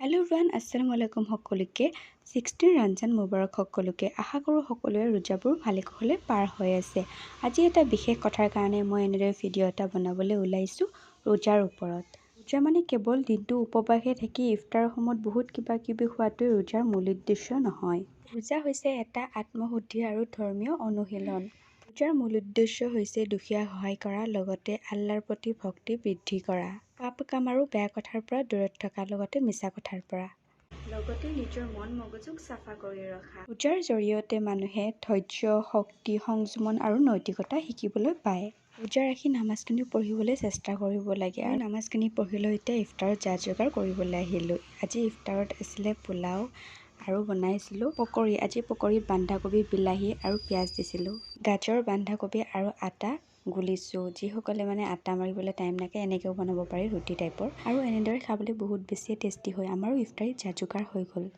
Hello' everyone, আসসালামু আলাইকুম সকলোকে। 16 ৰমজান মুবাৰক সকলোকে। আশা কৰোঁ সকলোৰে ৰোজাবোৰ ভালে কুশলে পাৰ হৈ আছে। আজি এটা বিশেষ কথাৰ কাৰণে মই এনেদৰে ভিডিঅ' এটা বনাবলৈ ওলাইছোঁ ৰোজাৰ ওপৰত। ৰোজা মানে কেৱল দিনটো উপবাসে থাকি ইফতাৰৰ সময়ত বহুত কিবা কিবি খোৱাটোৱে ৰোজাৰ মূল উদ্দেশ্য নহয়। ৰোজা হৈছে এটা আত্মশুদ্ধি আৰু ধৰ্মীয় অনুশীলন। ৰোজাৰ মূল উদ্দেশ্য হৈছে দুখীয়াক সহায় কৰা, লগতে আল্লাহৰ প্ৰতি ভক্তি বৃদ্ধি কৰা, পাপ কাম আৰু বেয়া কথাৰ পৰা দূৰত থকা, লগতে মিছা কথাৰ পৰা, লগতে নিজৰ মন মগজুক চাফা কৰি ৰখা। ৰোজাৰ জৰিয়তে মানুহে ধৈৰ্য, শক্তি, সংযমন আৰু নৈতিকতা শিকিবলৈ পায়। ৰোজা ৰাখি নামাজখিনি পঢ়িবলৈ চেষ্টা কৰিব লাগে। আৰু নামাজখিনি পঢ়িলৈ এতিয়া ইফতাৰত যা যোগাৰ কৰিবলৈ আহিলোঁ। আজি ইফতাৰত আছিলে পোলাও আৰু বনাইছিলোঁ পকৰি। আজি পকৰিত বন্ধাকবি, বিলাহী আৰু পিঁয়াজ দিছিলোঁ। গাজৰ, বন্ধাকবি আৰু আটা গুলিছোঁ। যিসকলে আটা মাৰিবলৈ টাইম নাপায় এনেকৈও বনাব পাৰি ৰুটি টাইপৰ, আৰু এনেদৰে খাবলৈ বহুত বেছি টেষ্টি হয়। আমাৰো ইফতাৰীত যা যোগাৰ হৈ গ'ল।